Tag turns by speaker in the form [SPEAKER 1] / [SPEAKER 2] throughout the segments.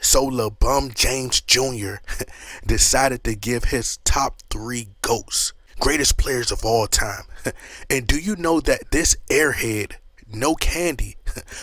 [SPEAKER 1] So LeBron James Jr. decided to give his top 3 GOATs, greatest players of all time. And do you know that this airhead, no candy,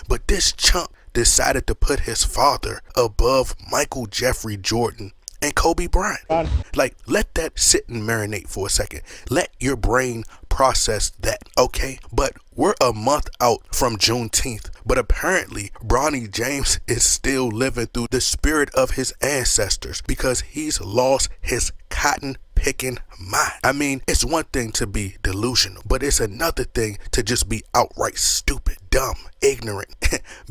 [SPEAKER 1] but this chump decided to put his father above Michael Jeffrey Jordan and Kobe Bryant? Like, let that sit and marinate for a second. Let your brain process that, okay? But we're a month out from Juneteenth, but apparently Bronny James is still living through the spirit of his ancestors because he's lost his cotton picking mind. I mean, it's one thing to be delusional, but it's another thing to just be outright stupid, dumb, ignorant.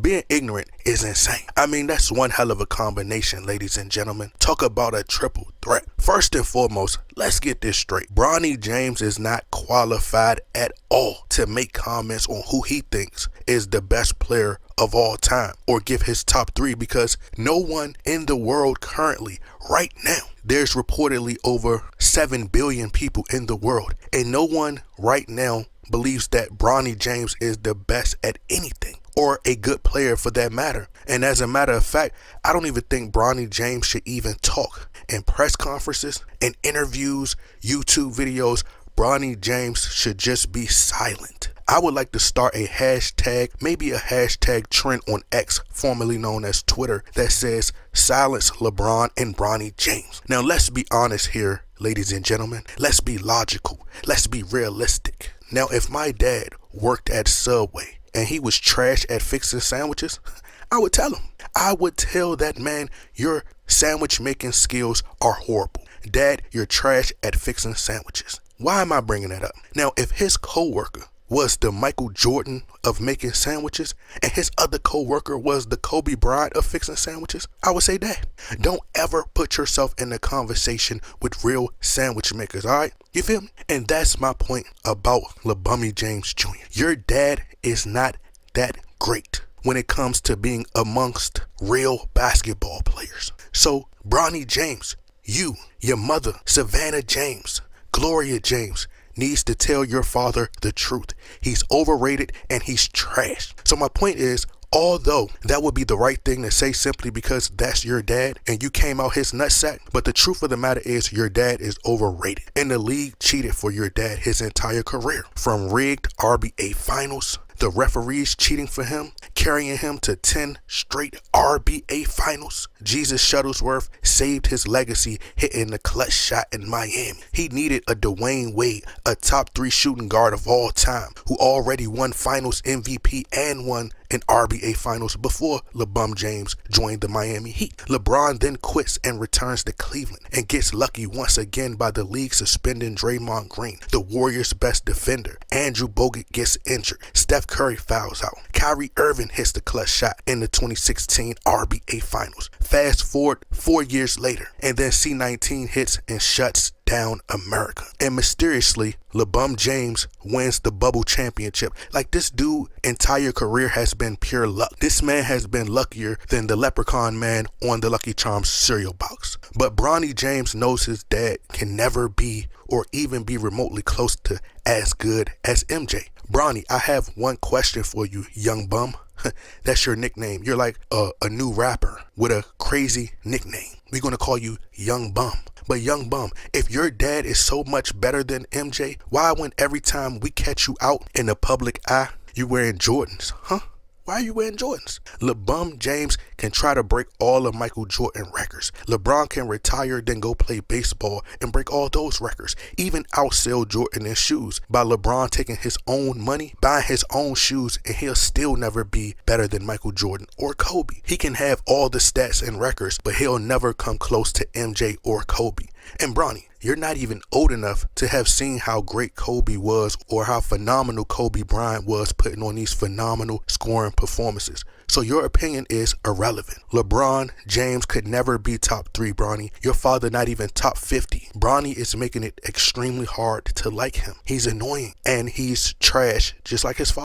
[SPEAKER 1] Being ignorant is insane. I mean, that's one hell of a combination, ladies and gentlemen. Talk about a triple threat. First and foremost, let's get this straight. Bronny James is not qualified at all to make comments on who he thinks is the best player of all time or give his top 3, because no one in the world currently, right now, there's reportedly over 7 billion people in the world, and no one right now believes that Bronny James is the best at anything, or a good player for that matter. And as a matter of fact, I don't even think Bronny James should even talk in press conferences, in interviews, YouTube videos. Bronny James should just be silent. I would like to start a hashtag, maybe a hashtag trend on X, formerly known as Twitter, that says silence LeBron and Bronny James. Now let's be honest here, ladies and gentlemen. Let's be logical. Let's be realistic. Now, if my dad worked at Subway and he was trash at fixing sandwiches, I would tell him. I would tell that man, your sandwich making skills are horrible. Dad, you're trash at fixing sandwiches. Why am I bringing that up? Now, if his coworker was the Michael Jordan of making sandwiches and his other co-worker was the Kobe Bryant of fixing sandwiches, I would say that. Don't ever put yourself in a conversation with real sandwich makers, all right? You feel me? And that's my point about LeBron James Jr. Your dad is not that great when it comes to being amongst real basketball players. So, Bronny James, you, your mother, Savannah James, Gloria James, needs to tell your father the truth. He's overrated and he's trash. So my point is, although that would be the right thing to say simply because that's your dad and you came out his nutsack, but the truth of the matter is your dad is overrated. And the league cheated for your dad his entire career. From rigged RBA finals, the referees cheating for him, carrying him to 10 straight RBA finals. Jesus Shuttlesworth saved his legacy hitting the clutch shot in Miami. He needed a Dwayne Wade, a top 3 shooting guard of all time, who already won finals MVP and won in RBA finals before LeBron James joined the Miami Heat. LeBron then quits and returns to Cleveland and gets lucky once again by the league suspending Draymond Green, the Warriors' best defender. Andrew Bogut gets injured. Steph Curry fouls out. Kyrie Irving hits the clutch shot in the 2016 RBA finals. Fast forward 4 years later, and then C19 hits and shuts down America. And mysteriously, LeBron James wins the bubble championship. Like, this dude's entire career has been pure luck. This man has been luckier than the leprechaun man on the Lucky Charms cereal box. But Bronny James knows his dad can never be or even be remotely close to as good as MJ. Bronny, I have one question for you, young bum. That's your nickname. You're like a new rapper with a crazy nickname. We're going to call you Young Bum. But Young Bum, if your dad is so much better than MJ, why when every time we catch you out in the public eye, you wearing Jordans? Huh? Why are you wearing Jordans? LeBron James can try to break all of Michael Jordan records. LeBron can retire, then go play baseball and break all those records. Even outsell Jordan in shoes by LeBron taking his own money, buying his own shoes, and he'll still never be better than Michael Jordan or Kobe. He can have all the stats and records, but he'll never come close to MJ or Kobe. And Bronny, you're not even old enough to have seen how great Kobe was or how phenomenal Kobe Bryant was putting on these phenomenal scoring performances. So your opinion is irrelevant. LeBron James could never be top 3, Bronny. Your father not even top 50. Bronny is making it extremely hard to like him. He's annoying and he's trash just like his father.